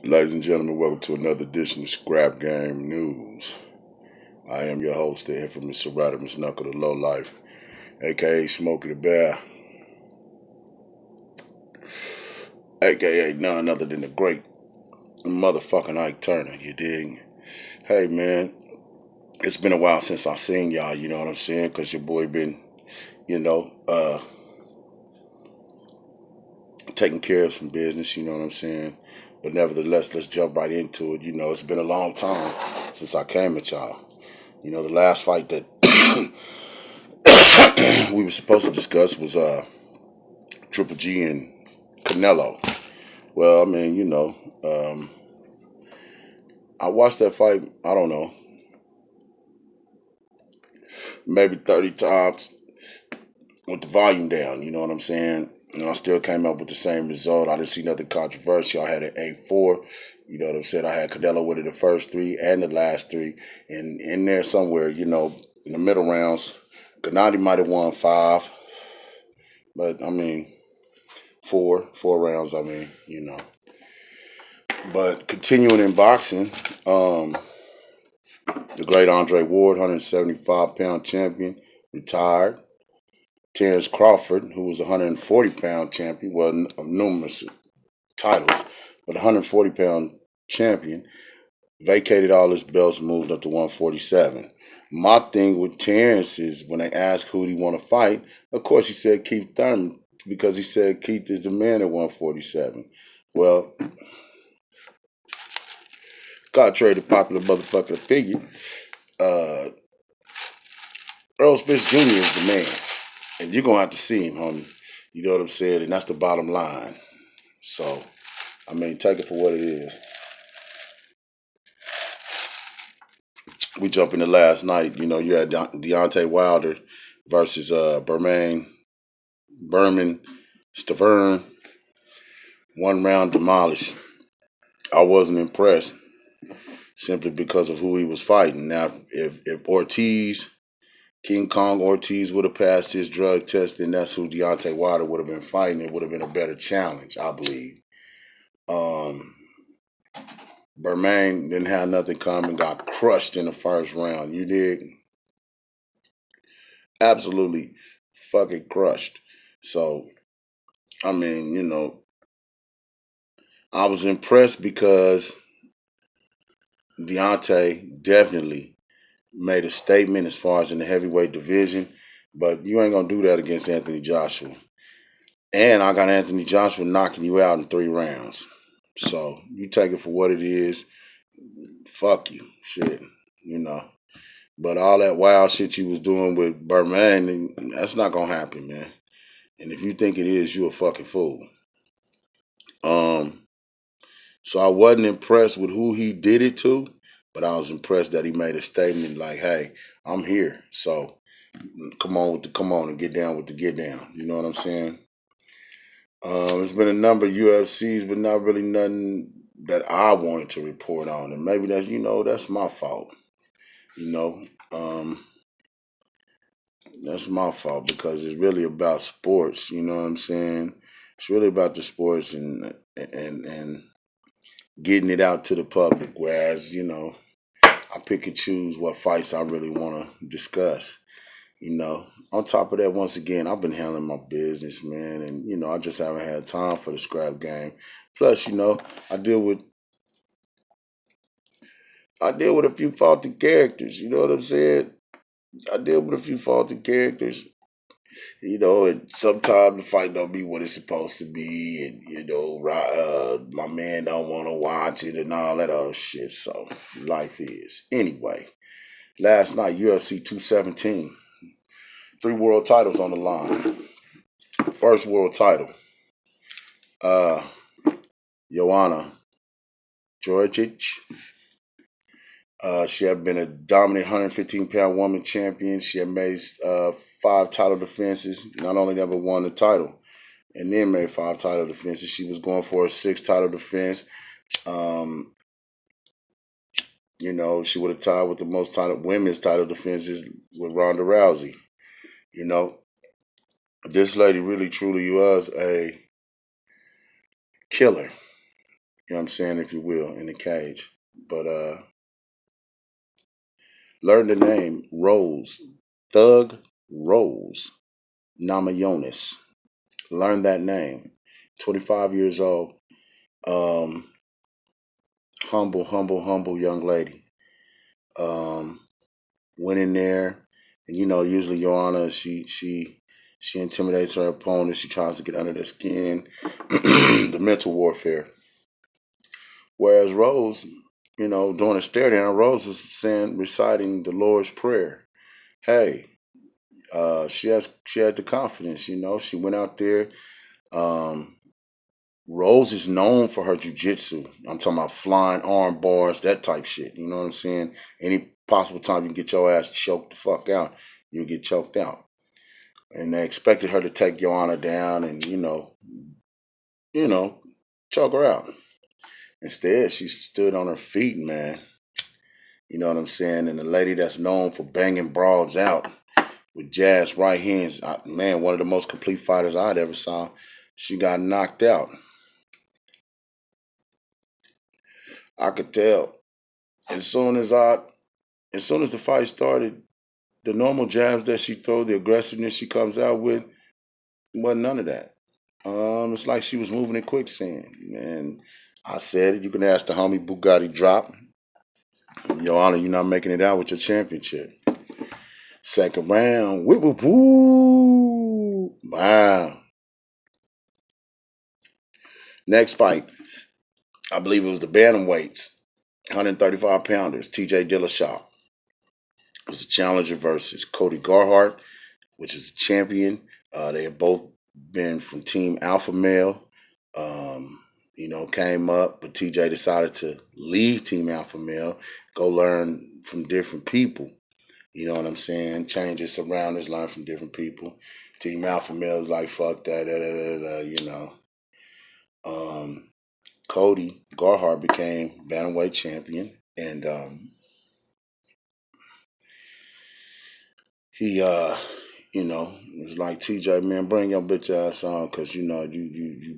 Ladies and gentlemen, welcome to another edition of Scrap Game News. I am your host, the infamous Serratimus Knuckle, the Low Life, aka Smokey the Bear, aka none other than the great motherfucking Ike Turner, you dig? Hey man, it's been a while since I seen y'all, you know what I'm saying? Because your boy been, you know, taking care of some business, you know what I'm saying? But nevertheless, let's jump right into it. You know, it's been a long time since I came at y'all. You know, the last fight that we were supposed to discuss was Triple G and Canelo. Well, I mean, I watched that fight, I don't know, maybe 30 times with the volume down, you know what I'm saying? And I still came up with the same result. I didn't see nothing controversial. I had an 8-4. You know what I'm saying? I had Canelo with it the first three and the last three. And in there somewhere, you know, in the middle rounds, Gennady might have won five. But, I mean, four rounds, I mean, you know. But continuing in boxing, the great Andre Ward, 175-pound champion, retired. Terrence Crawford, who was a 140-pound champion, well, numerous titles, but 140-pound champion, vacated all his belts, moved up to 147. My thing with Terrence is when they asked who he want to fight, of course he said Keith Thurman because he said Keith is the man at 147. Well, contrary to popular motherfucking opinion, uh, Earl Spence Jr. is the man. And you're going to have to see him, homie. You know what I'm saying? And that's the bottom line. So, I mean, take it for what it is. We jump into last night. You know, you had Deontay Wilder versus Berman Stavern. One round demolished. I wasn't impressed simply because of who he was fighting. Now, if Ortiz, King Kong Ortiz would have passed his drug test, then that's who Deontay Wilder would have been fighting. It would have been a better challenge, I believe. Um, Bermain didn't have nothing coming, got crushed in the first round. You did absolutely fucking crushed. So, I mean, you know, I was impressed because Deontay definitely made a statement as far as in the heavyweight division, but you ain't gonna do that against Anthony Joshua. And I got Anthony Joshua knocking you out in 3 rounds. So you take it for what it is. Fuck you, shit, you know. But all that wild shit you was doing with Berman, that's not gonna happen, man. And if you think it is, you a fucking fool. Um, so I wasn't impressed with who he did it to, but I was impressed that he made a statement like, "Hey, I'm here." So come on with the come on and get down with the get down. You know what I'm saying? There's been a number of UFCs, but not really nothing that I wanted to report on, and maybe that's my fault. You know, um, that's my fault because it's really about sports. You know what I'm saying? It's really about the sports and getting it out to the public. Whereas I pick and choose what fights I really want to discuss. You know, on top of that, once again, I've been handling my business, man, and I just haven't had time for the scrap game. Plus, I deal with I deal with a few faulty characters. You know what I'm saying? I deal with a few faulty characters. And sometimes the fight don't be what it's supposed to be, and my man don't want to watch it and all that other shit. So life is anyway. Last night, UFC 217, 3 world titles on the line. First world title, uh, Joanna Jojicic. She had been a dominant 115-pound woman champion. She had made 5 title defenses. Not only never won the title, and then made 5 title defenses. She was going for a 6th title defense. Um, she would have tied with the most women's title defenses with Ronda Rousey. This lady really truly was a killer. You know what I'm saying, if you will, in the cage. But learn the name Rose, Thug Rose Namayonis. Learn that name. 25 years old. Um, humble young lady. Um, went in there, and usually Joanna, she intimidates her opponent. She tries to get under their skin, the mental warfare. Whereas Rose, during a stare down, Rose was reciting the Lord's Prayer. Hey, she had the confidence. She went out there. Um, Rose is known for her jujitsu. I'm talking about flying arm bars, that type shit. You know what I'm saying? Any possible time you can get your ass choked the fuck out, you'll get choked out. And they expected her to take Joanna down and, you know, choke her out. Instead, she stood on her feet, man. You know what I'm saying? And the lady that's known for banging broads out with jazz right hands, man, one of the most complete fighters I'd ever saw, she got knocked out. I could tell. As soon as I as soon as the fight started, the normal jabs that she throw, the aggressiveness she comes out with, wasn't none of that. It's like she was moving in quicksand. And I said it. You can ask the homie Bugatti Drop. Your Honor, you're not making it out with your championship. Second round, whoop whoop whoo. Wow. Next fight, I believe it was the bantamweights, 135 pounders. TJ Dillashaw was the challenger versus Cody Garhart, which is the champion. They have both been from Team Alpha Male. Came up, but TJ decided to leave Team Alpha Male, go learn from different people. You know what I'm saying? Change his surroundings, learn from different people. Team Alpha Male is like, fuck that, Cody Garhart became bantamweight champion, and he it was like, TJ, man, bring your bitch ass on, cause you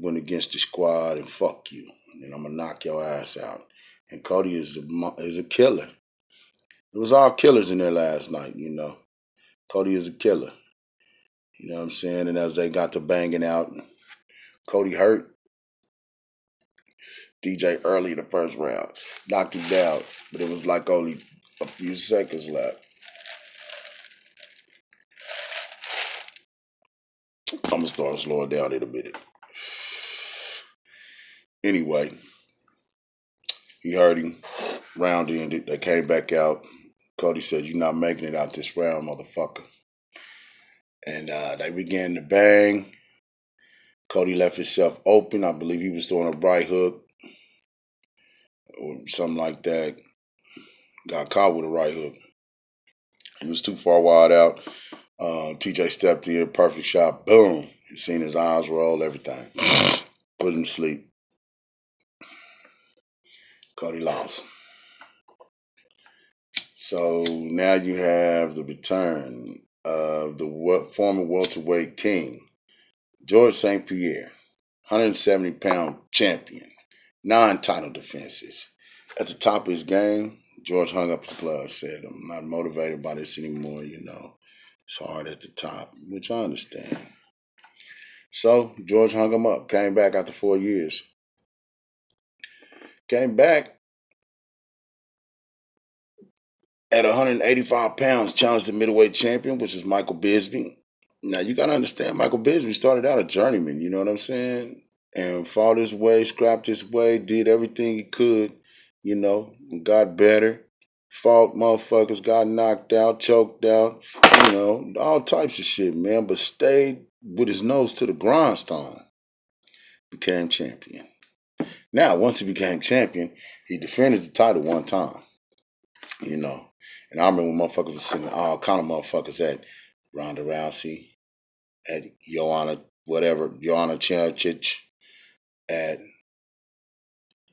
went against the squad, and fuck you, and I'm gonna knock your ass out. And Cody is a killer. It was all killers in there last night. Cody is a killer. You know what I'm saying? And as they got to banging out, Cody hurt DJ early in the first round, knocked him down, but it was like only a few seconds left. I'm gonna start slowing down in a minute. Anyway, he hurt him. Round ended. They came back out. Cody said, "You're not making it out this round, motherfucker." And they began to bang. Cody left himself open. I believe he was throwing a right hook or something like that. Got caught with a right hook. He was too far wide out. TJ stepped in, perfect shot. Boom. You seen his eyes roll, everything. Put him to sleep. Cody lost. So now you have the return of the former welterweight king, George St. Pierre, 170-pound champion, 9 title defenses. At the top of his game, George hung up his gloves, said, "I'm not motivated by this anymore, It's hard at the top," which I understand. So George hung him up, came back after 4 years. Came back at 185 pounds, challenged the middleweight champion, which was Michael Bisping. Now, you got to understand, Michael Bisping started out a journeyman, you know what I'm saying? And fought his way, scrapped his way, did everything he could, and got better. Fought motherfuckers, got knocked out, choked out, all types of shit, man. But stayed with his nose to the grindstone. Became champion. Now, once he became champion, he defended the title one time, you know. And I remember when motherfuckers was sending all kind of motherfuckers at Ronda Rousey, at Joanna Jędrzejczyk, at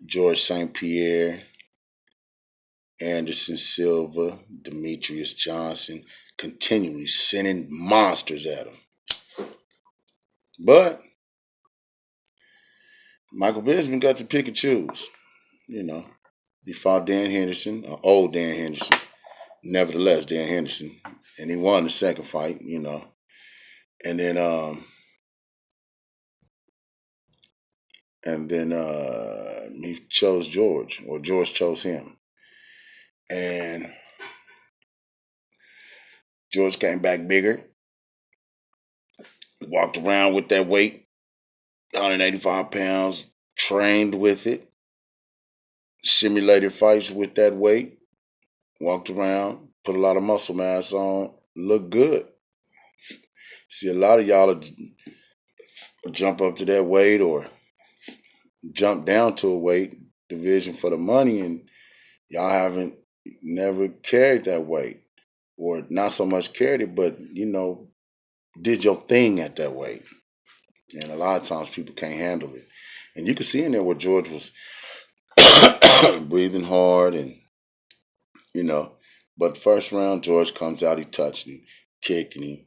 George St. Pierre, Anderson Silva, Demetrius Johnson, continually sending monsters at him. But Michael Bisping got to pick and choose. You know, he fought Dan Henderson, old Dan Henderson. Nevertheless, Dan Henderson, and he won the second fight. And then he chose George, or George chose him, and George came back bigger. Walked around with that weight, 185 pounds, trained with it, simulated fights with that weight, walked around, put a lot of muscle mass on, looked good. See, a lot of y'all jump up to that weight or jump down to a weight division for the money, and y'all haven't never carried that weight, or not so much carried it, but did your thing at that weight. And a lot of times people can't handle it. And you can see in there where George was breathing hard and, you know, but first round, George comes out, he touching him, kicking him,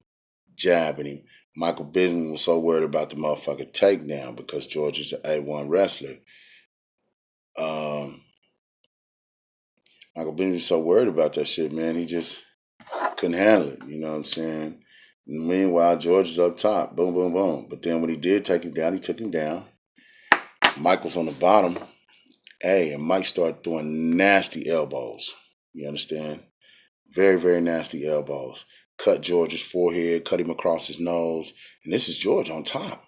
jabbing him. Michael Bisping was so worried about the motherfucker takedown because George is an A1 wrestler. Michael Bisping was so worried about that shit, man. He just couldn't handle it. You know what I'm saying? Meanwhile, George is up top. Boom, boom, boom. But then when he did take him down, he took him down. Michael's on the bottom. Hey, and Mike started throwing nasty elbows. You understand? Very, very nasty elbows. Cut George's forehead, cut him across his nose. And this is George on top.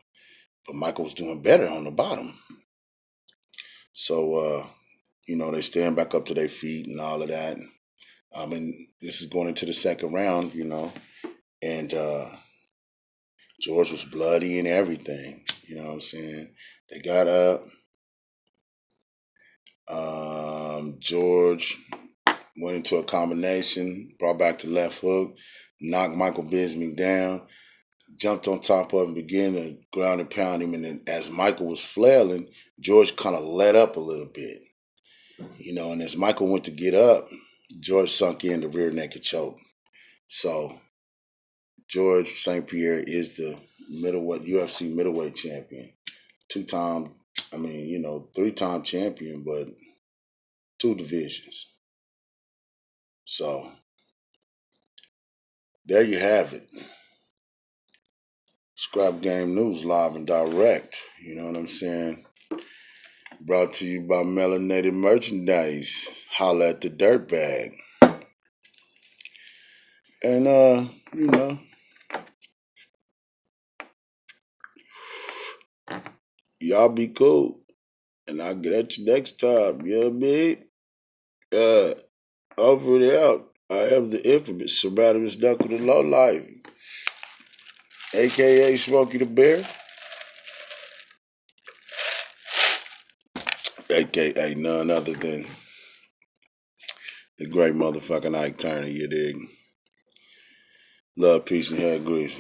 But Michael was doing better on the bottom. So, they stand back up to their feet and all of that. I mean, this is going into the second round, and George was bloody and everything. You know what I'm saying? They got up. George went into a combination, brought back the left hook, knocked Michael Bisping down, jumped on top of him, began to ground and pound him. And then as Michael was flailing, George kind of let up a little bit. And as Michael went to get up, George sunk in the rear naked choke. So George St. Pierre is the UFC middleweight champion. 3-time champion, but 2 divisions. So there you have it. Scrap Game News live and direct. You know what I'm saying? Brought to you by Melanated Merchandise. Holla at the Dirtbag. And y'all be cool. And I'll get at you next time. You know what I mean? Over and out. I am the infamous Serratimus Knuckle the Low Life, a.k.a. Smokey the Bear, a.k.a. none other than the great motherfucking Ike Turner, you dig? Love, peace, and hair grease.